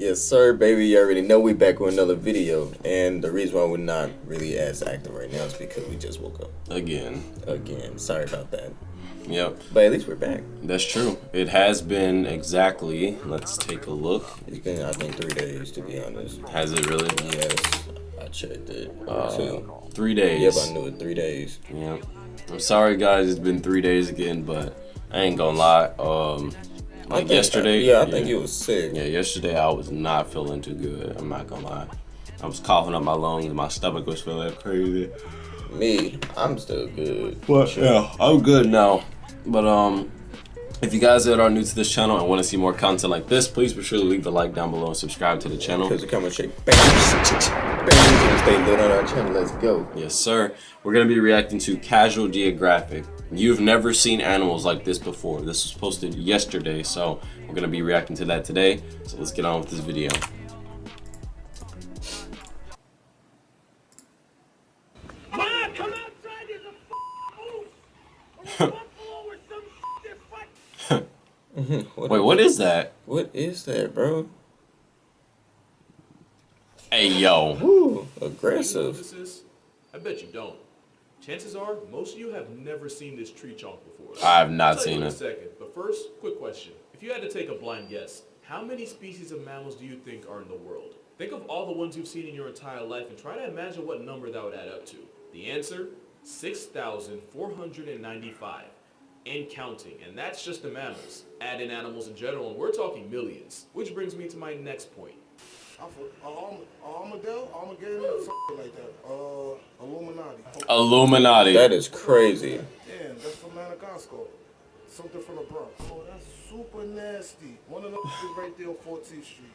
Yes, sir, baby. You already know we back with another video, and the reason why we're not really as active right now is because we just woke up Again. Sorry about that. Yep. But at least we're back. That's true. It has been exactly. Let's take a look. It's been, I think, 3 days to be honest. Has it really? Yes, I checked it. 3 days. Yep, I knew it. 3 days. Yep. I'm sorry, guys. It's been 3 days again, but I ain't gonna lie. Yesterday. I think you was sick. Yeah, yesterday I was not feeling too good. I'm not gonna lie. I was coughing up my lungs and my stomach was feeling crazy. Me, I'm still good. But yeah, I'm good now. But if you guys that are new to this channel and want to see more content like this, please be sure to leave the like down below and subscribe to the channel. Because the comment shake, bang, bang, stay lit on our channel. Let's go. Yes, sir. We're gonna be reacting to Casual Geographic. You've never seen animals like this before. This was posted yesterday, so we're gonna be reacting to that today. So let's get on with this video. Ma, come outside, there's a moose! Or a buffalo or some shit, they're fighting! Wait, what is that? What is that, bro? Hey, yo. Ooh, You know aggressive. what this is? I bet you don't. Chances are, most of you have never seen this tree chunk before. I have not I'll tell you seen in a it. second, but first, quick question. If you had to take a blind guess, how many species of mammals do you think are in the world? Think of all the ones you've seen in your entire life and try to imagine what number that would add up to. The answer? 6,495. And counting, and that's just the mammals. Add in animals in general, and we're talking millions. Which brings me to my next point. Armageddon, something like that. Illuminati. Illuminati. That is crazy. Damn, that's from Madagascar. Something from the Bronx. Oh, that's super nasty. One of them is right there on 14th Street.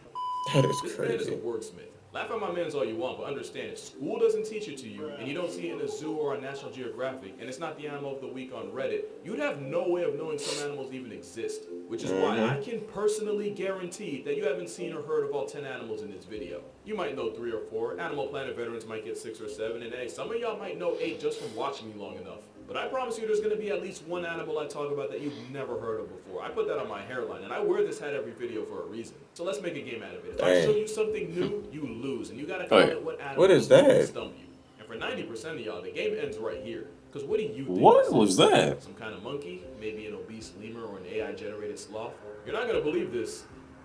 That is This man is a crazy. wordsmith. Laugh at my man's all you want, but understand if school doesn't teach it to you, and you don't see it in a zoo or on National Geographic, and it's not the animal of the week on Reddit, you'd have no way of knowing some animals even exist. Which is why I can personally guarantee that you haven't seen or heard of all 10 animals in this video. You might know 3 or 4, Animal Planet veterans might get 6 or 7, and hey, some of y'all might know 8 just from watching me long enough. But I promise you there's going to be at least one animal I talk about that you've never heard of before. I put that on my hairline, and I wear this hat every video for a reason. So let's make a game out of it. If I show you something new, you lose, and you got to tell me what animal What is that? stump you. And for 90% of y'all, the game ends right here. Because what do you think? What this was is? that? Some kind of monkey? Maybe an obese lemur or an AI-generated sloth? You're not going to believe this.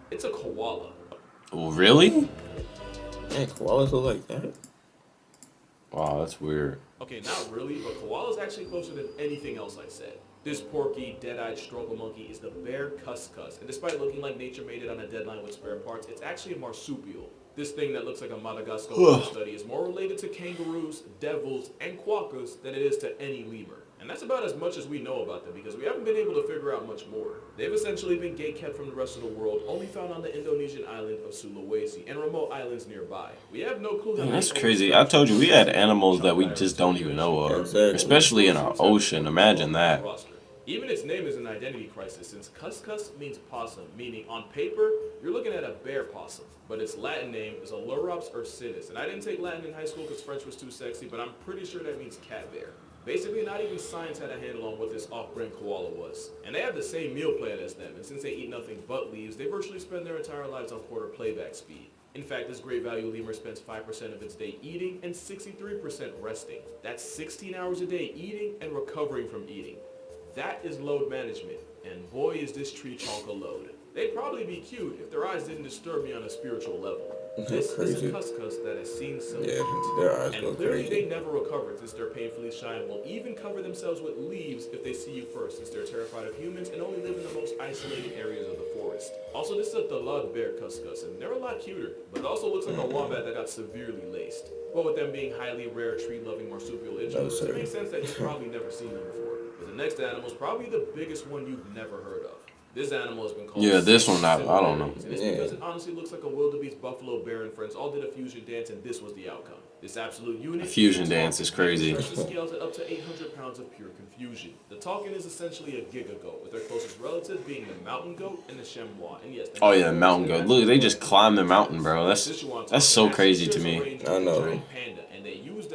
It's a koala. Oh, really? Man, koalas look like that. Wow, that's weird. Okay, not really, but koala is actually closer than anything else I said. This porky, dead-eyed struggle monkey is the bear QtsWorld, and despite looking like nature made it on a deadline with spare parts, it's actually a marsupial. This thing that looks like a Madagascar study is more related to kangaroos, devils, and quokkas than it is to any lemur. And that's about as much as we know about them because we haven't been able to figure out much more. They've essentially been gatekept from the rest of the world, only found on the Indonesian island of Sulawesi and remote islands nearby. We have no clue how Man, many that's crazy. I told you we had animals that we just don't even know of. Exactly. Especially in our ocean. Imagine that. Even its name is an identity crisis since QtsWorld means possum, meaning on paper, you're looking at a bear possum. But its Latin name is Ailurops ursinus. And I didn't take Latin in high school because French was too sexy, but I'm pretty sure that means cat bear. Basically, not even science had a handle on what this off-brand koala was. And they have the same meal plan as them, and since they eat nothing but leaves, they virtually spend their entire lives on quarter playback speed. In fact, this great value lemur spends 5% of its day eating and 63% resting. That's 16 hours a day eating and recovering from eating. That is load management, and boy is this tree chunk a load. They'd probably be cute if their eyes didn't disturb me on a spiritual level. This is a QtsWorld that has seen some Yeah, their eyes and go clearly crazy. they never recovered since they're painfully shy and will even cover themselves with leaves if they see you first since they're terrified of humans and only live in the most isolated areas of the forest. Also, this is a Dalad bear QtsWorld and they're a lot cuter, but it also looks like a wombat that got severely laced. But with them being highly rare tree-loving marsupial introverts, it makes sense that you've probably never seen them before. But the next animal is probably the biggest one you've never heard of. This animal has been called... Yeah, this one, I don't know. And it's because it honestly looks like a wildebeest, buffalo, bear, and friends all did a fusion dance, and this was the outcome. This absolute unit... A fusion dance is crazy. ...scales at up to 800 pounds of pure confusion. The talking is essentially a giga-goat, with their closest relative being the mountain goat and the chamois. And yes, Oh yeah, mountain goat. Look, they just climbed the mountain, bro. That's so crazy to me. I know.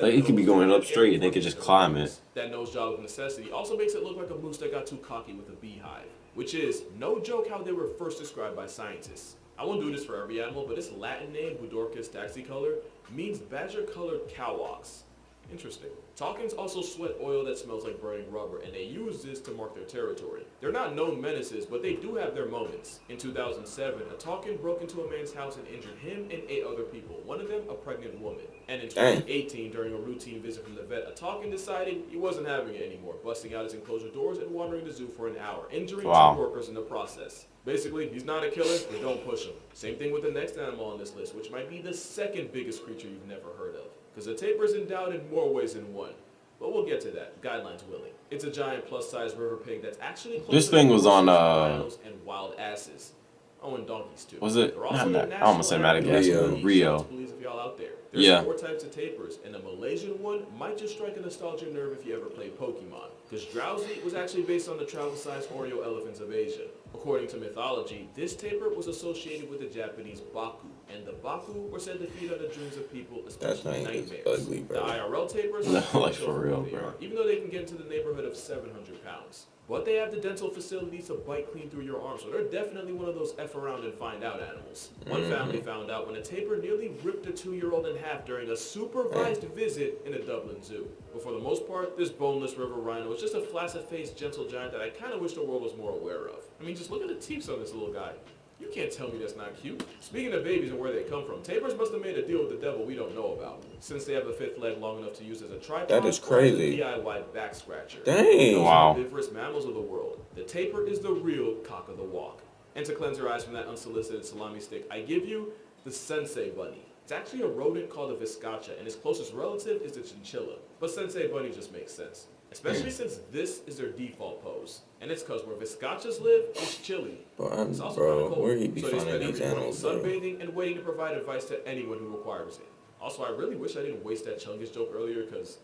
Like, it could be going up straight and they could just climb it. That nose job of necessity also makes it look like a moose that got too cocky with a beehive. which is no joke how they were first described by scientists. I won't do this for every animal, but its Latin name, Budorcus taxicolor, means badger-colored cow ox. Interesting. Talkins also sweat oil that smells like burning rubber, and they use this to mark their territory. They're not known menaces, but they do have their moments. In 2007, a Talkin broke into a man's house and injured him and 8 other people, one of them a pregnant woman. And in 2018, during a routine visit from the vet, a Talkin decided he wasn't having it anymore, busting out his enclosure doors and wandering the zoo for an hour, injuring 2 workers in the process. Basically, he's not a killer, but don't push him. Same thing with the next animal on this list, which might be the second biggest creature you've never heard of. Because the tapir is endowed in more ways than one. But we'll get to that, guidelines willing. It's a giant plus-size river pig that's actually closer This thing was on rhinos and wild asses. Oh, and donkeys too. Was it? They're also Not, the I almost said national Madagascar. animal of Rio. Police if y'all out there. There's Yeah. 4 types of tapirs, and the Malaysian one might just strike a nostalgia nerve if you ever played Pokemon. Because Drowsy was actually based on the travel-sized Oreo elephants of Asia. According to mythology, this tapir was associated with the Japanese Baku, and the Baku were said to feed on the dreams of people, especially That thing is nightmares. ugly, bro. The IRL tapirs No, are like, for real, bro. even though they can get into the neighborhood of 700 pounds. But they have the dental facilities to bite clean through your arm, so they're definitely one of those F around and find out animals. One family found out when a tapir nearly ripped a 2-year-old in half during a supervised visit in a Dublin zoo. But for the most part, this boneless river rhino is just a flaccid-faced, gentle giant that I kind of wish the world was more aware of. I mean, just look at the teeth on this little guy. You can't tell me that's not cute. Speaking of babies and where they come from, tapirs must have made a deal with the devil we don't know about, since they have a 5th leg long enough to use as a tripod. That is or as a crazy. DIY back scratcher. Dang. Wow. Omnivorous mammals of the world. The tapir is the real cock of the walk. And to cleanse your eyes from that unsolicited salami stick, I give you the sensei bunny. It's actually a rodent called a viscacha, and its closest relative is the chinchilla. But sensei bunny just makes sense, especially since this is their default pose. And it's because where viscachas live is chilly. It's also Bro, kinda cold, where he be so they finding spend these every morning animals, bro? sunbathing and waiting to provide advice to anyone who requires it. Also, I really wish I didn't waste that Chungus joke earlier, because,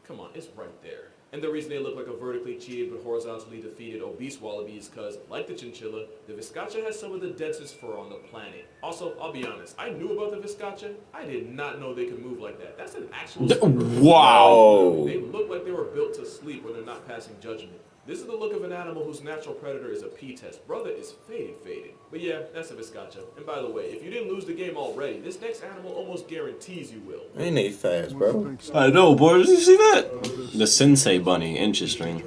come on, it's right there. And the reason they look like a vertically cheated but horizontally defeated obese wallaby is because, like the chinchilla, the viscacha has some of the densest fur on the planet. Also, I'll be honest, I knew about the viscacha. I did not know they could move like that. That's an actual sleeper. Wow. They look like they were built to sleep when they're not passing judgment. This is the look of an animal whose natural predator is a P-test. Brother is faded. But yeah, that's a viscacha. And by the way, if you didn't lose the game already, this next animal almost guarantees you will. Ain't they fast, bro? I know, boy. Did you see that? The sensei bunny. Interesting.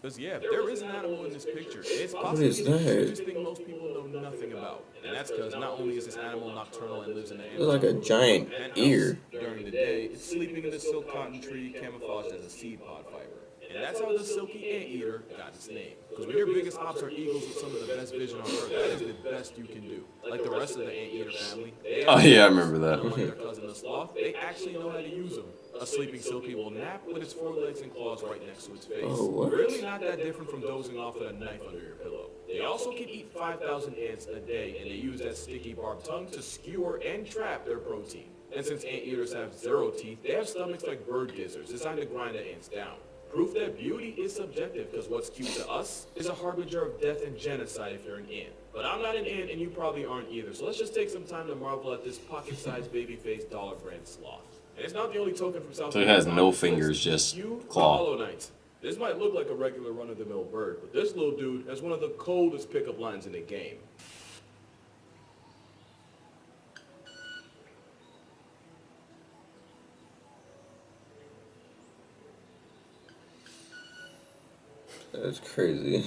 Because yeah, there is an animal in this picture. It's What possibly is the that? cutest thing most people know nothing about. And that's because not only is this animal nocturnal and lives in the It's like a giant ear. during the day, it's sleeping in the silk cotton tree camouflaged as a seed pod fiber. And that's how the silky anteater got its name. Because when your biggest ops are eagles with some of the best vision on earth, that is the best you can do. Like the rest of the anteater family. Oh, yeah, I remember that. Unlike their cousin the sloth, they actually know how to use them. A sleeping silky will nap with its 4 legs and claws right next to its face. Oh, what? Really not that different from dozing off with a knife under your pillow. They also can eat 5,000 ants a day, and they use that sticky barbed tongue to skewer and trap their protein. And since anteaters have 0 teeth, they have stomachs like bird gizzards, designed to grind the ants down. Proof that beauty is subjective, because what's cute to us is a harbinger of death and genocide if you're an ant. But I'm not an ant, and you probably aren't either, so let's just take some time to marvel at this pocket-sized baby-faced dollar brand sloth. And it's not the only token from South So it has America no on this fingers, list. just You claw. Hollow Knights. This might look like a regular run-of-the-mill bird, but this little dude has one of the coldest pickup lines in the game. That's crazy.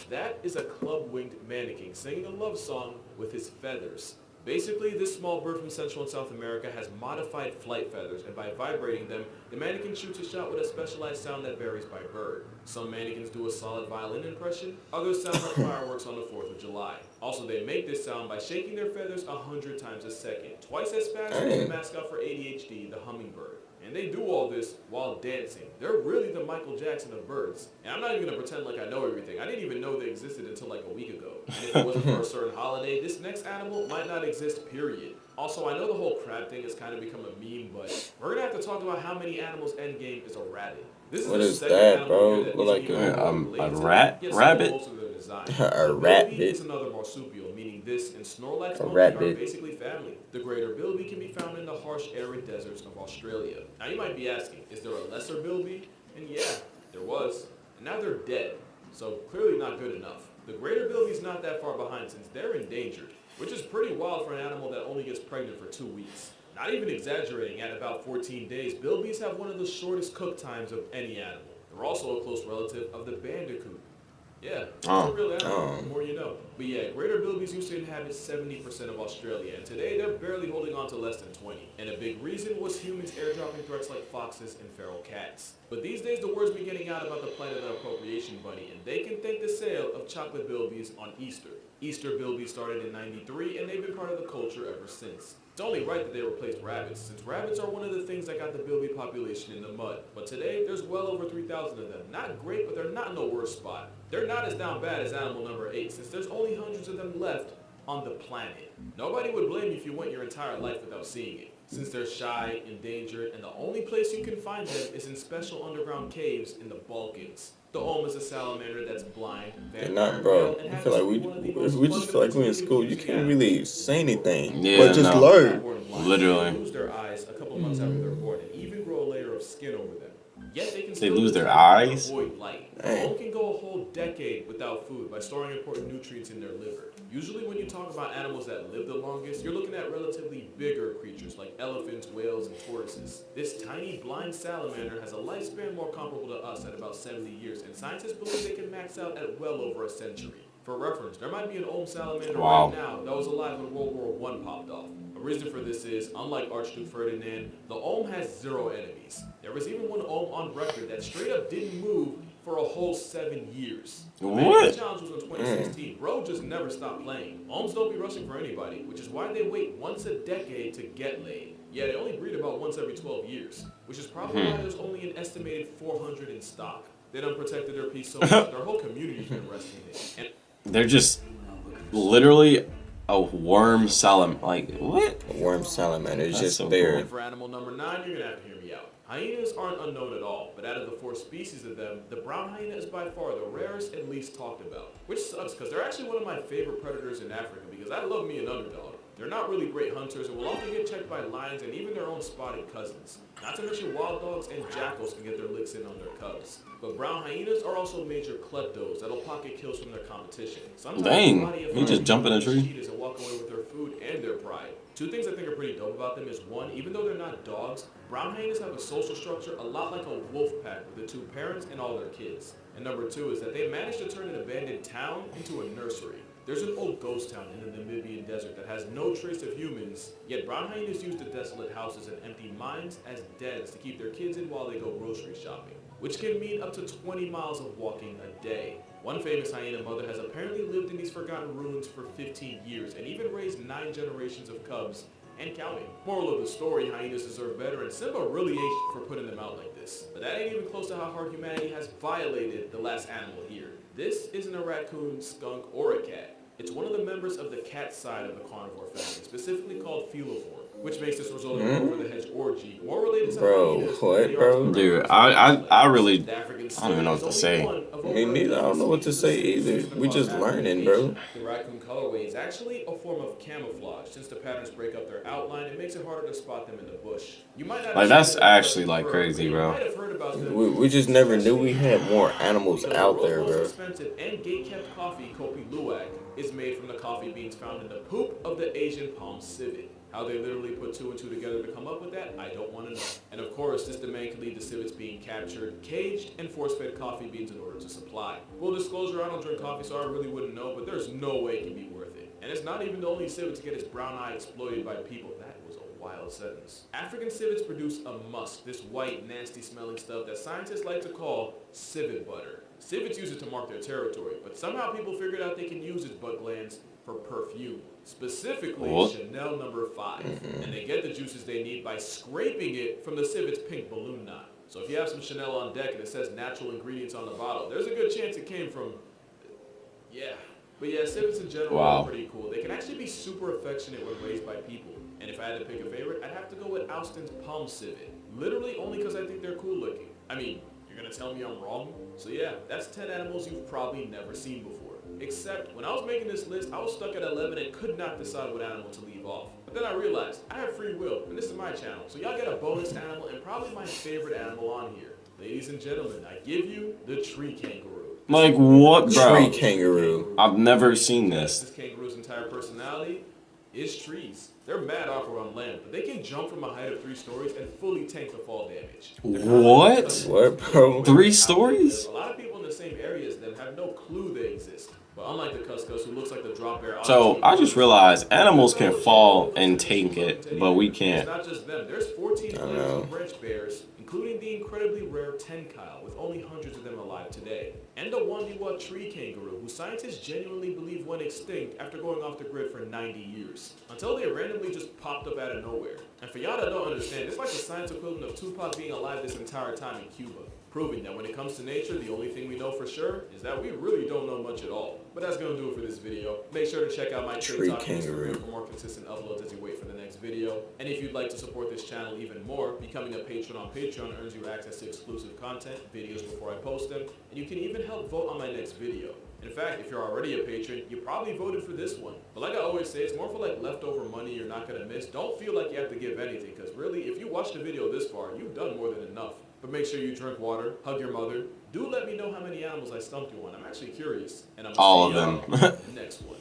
That is a club-winged mannequin singing a love song with his feathers. Basically, this small bird from Central and South America has modified flight feathers, and by vibrating them, the mannequin shoots a shot with a specialized sound that varies by bird. Some mannequins do a solid violin impression, others sound like fireworks on the 4th of July. Also, they make this sound by shaking their feathers 100 times a second, twice as fast as the mascot for ADHD, the hummingbird. And they do all this while dancing. They're really the Michael Jackson of birds. And I'm not even going to pretend like I know everything. I didn't even know they existed until like a week ago. And if it wasn't for a certain holiday, this next animal might not exist, period. Also, I know the whole crab thing has kind of become a meme, but we're going to have to talk about how many animals endgame is a rabbit. This What the is second that, animal bro? here that Look isn't like even a related to rat? them, yet Rabbit? most of their design. A The rabbit. billy is another marsupial, meaning this and Snorlax A monkey are rabbit. basically family. The greater bilby can be found in the harsh, arid deserts of Australia. Now you might be asking, is there a lesser bilby? And yeah, there was. And now they're dead. So clearly not good enough. The greater bilby's not that far behind since they're endangered, which is pretty wild for an animal that only gets pregnant for 2 weeks. Not even exaggerating, at about 14 days, bilbies have one of the shortest cook times of any animal. They're also a close relative of the bandicoot. Yeah, it's a real animal, the more you know. But yeah, greater bilbies used to inhabit 70% of Australia, and today they're barely holding on to less than 20. And a big reason was humans airdropping threats like foxes and feral cats. But these days the word's been getting out about the plight of the appropriation bunny, and they can thank the sale of chocolate bilbies on Easter. Easter bilbies started in '93, and they've been part of the culture ever since. It's only right that they replaced rabbits, since rabbits are one of the things that got the bilby population in the mud. But today, there's well over 3,000 of them. Not great, but they're not in the worst spot. They're not as down bad as animal number 8, since there's only hundreds of them left on the planet. Nobody would blame you if you went your entire life without seeing it, since they're shy, endangered, and the only place you can find them is in special underground caves in the Balkans. The Olm is a salamander that's blind, They're not, bro. I feel like we just feel like we're in school. You can't really say anything, but just learn. Literally. They lose their eyes a couple of months after they're born, and even grow a layer of skin over them. Yet they can still lose their detect and eyes? avoid light. Dang. Olm can go a whole decade without food by storing important nutrients in their liver. Usually when you talk about animals that live the longest, you're looking at relatively bigger creatures like elephants, whales, and tortoises. This tiny blind salamander has a lifespan more comparable to us at about 70 years, and scientists believe they can max out at well over a century. For reference, there might be an Olm salamander right now that was alive when World War I popped off. A reason for this is, unlike Archduke Ferdinand, the Olm has 0 enemies. There was even one Olm on record that straight up didn't move for a whole 7 years. What? The challenge was in 2016. Bro just never stopped playing. Olms don't be rushing for anybody, which is why they wait once a decade to get laid. Yeah, they only breed about once every 12 years, which is probably why there's only an estimated 400 in stock. They done protected their peace so much, their whole community's been resting it. And They're just literally a worm salamander. Like, what? A worm salamander is That's just so there. cool. for animal number 9, you're gonna have to hear me out. Hyenas aren't unknown at all, but out of the 4 species of them, the brown hyena is by far the rarest and least talked about. Which sucks, because they're actually one of my favorite predators in Africa, because I love me an underdog. They're not really great hunters and will often get checked by lions and even their own spotted cousins. Not to mention wild dogs and jackals can get their licks in on their cubs. But brown hyenas are also major kleptos that'll pocket kills from their competition. Sometimes Dang, the body of he just jump in a tree. cheetahs and walk away with their food and their pride. 2 things I think are pretty dope about them is 1, even though they're not dogs, brown hyenas have a social structure a lot like a wolf pack with the 2 parents and all their kids. And number 2 is that they managed to turn an abandoned town into a nursery. There's an old ghost town in the Namibian desert that has no trace of humans, yet brown hyenas use the desolate houses and empty mines as dens to keep their kids in while they go grocery shopping, which can mean up to 20 miles of walking a day. One famous hyena mother has apparently lived in these forgotten ruins for 15 years and even raised 9 generations of cubs and counting. Moral of the story, hyenas deserve better, and Simba really ain't for putting them out like this. But that ain't even close to how hard humanity has violated the last animal here. This isn't a raccoon, skunk, or a cat. It's one of the members of the cat side of the carnivore family, specifically called Felivore, which makes this result of an over-the-hedge orgy, more related to hyenas than what, they are bro? to Dude, raccoons. I really, The African I don't even know what to say. one of Me over neither. I don't know what to say 80 either. species We just across Africa learning, and bro. Asia. The raccoon colorway is actually a form of camouflage. Since the patterns break up their outline, it makes it harder to spot them in the bush. You might not Like, have that's seen them actually, before, like, but crazy, you bro. might have heard about them. We just never knew we had more animals Because out the there, world's bro. most expensive and gate-kept coffee, Kopi Luwak, is made from the coffee beans found in the poop of the Asian palm civet. How they literally put 2 and 2 together to come up with that, I don't want to know. And of course, this demand can lead to civets being captured, caged, and force-fed coffee beans in order to supply. Full disclosure, I don't drink coffee, so I really wouldn't know, but there's no way it can be worth it. And it's not even the only civet to get its brown eye exploited by people. That was a wild sentence. African civets produce a musk, this white, nasty-smelling stuff that scientists like to call civet butter. Civets use it to mark their territory, but somehow people figured out they can use its butt glands for perfume, specifically Chanel number 5. And they get the juices they need by scraping it from the civet's pink balloon knot. So if you have some Chanel on deck and it says natural ingredients on the bottle, there's a good chance it came from, yeah. But yeah, civets in general are pretty cool. They can actually be super affectionate when raised by people. And if I had to pick a favorite, I'd have to go with Austin's palm civet. Literally only because I think they're cool looking. I mean, you're gonna tell me I'm wrong? So yeah, that's 10 animals you've probably never seen before. Except when I was making this list, I was stuck at 11 and could not decide what animal to leave off. But then I realized I have free will, and this is my channel, so y'all get a bonus animal and probably my favorite animal on here. Ladies and gentlemen, I give you the tree kangaroo. Like what, bro? Tree kangaroo. I've never seen This this. kangaroo's entire personality is trees. They're mad awkward on land, but they can jump from a height of 3 stories and fully tank the fall damage. What? What, bro? 3 stories? A lot of people in the same area as them have no clue they exist. But unlike the cuscus, who looks like the drop bear. So I just realized animals can fall and tank it, but we can't. It's not just them. There's 14 players of branch bears, including the incredibly rare tenkyle, with only hundreds of them alive today. And the Wandiwa tree kangaroo, who scientists genuinely believe went extinct after going off the grid for 90 years. Until they randomly just popped up out of nowhere. And for y'all that don't understand, it's like the science equivalent of Tupac being alive this entire time in Cuba. Proving that when it comes to nature, the only thing we know for sure is that we really don't know much at all. But that's gonna do it for this video. Make sure to check out my TikTok and Instagram for more consistent uploads as you wait for the next video. And if you'd like to support this channel even more, becoming a patron on Patreon earns you access to exclusive content, videos before I post them, and you can even help vote on my next video. In fact, if you're already a patron, you probably voted for this one. But like I always say, it's more for like leftover money you're not gonna miss. Don't feel like you have to give anything, because really, if you watched the video this far, you've done more than enough. But make sure you drink water, hug your mother. Do let me know how many animals I stumped you on. I'm actually curious. And I'm All of them. the next one.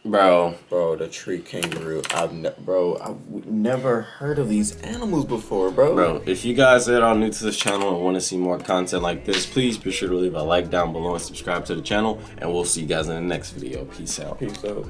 Bro, the tree kangaroo. I've never heard of these animals before, bro. Bro, if you guys that are new to this channel and want to see more content like this, please be sure to leave a like down below and subscribe to the channel. And we'll see you guys in the next video. Peace out. Peace out.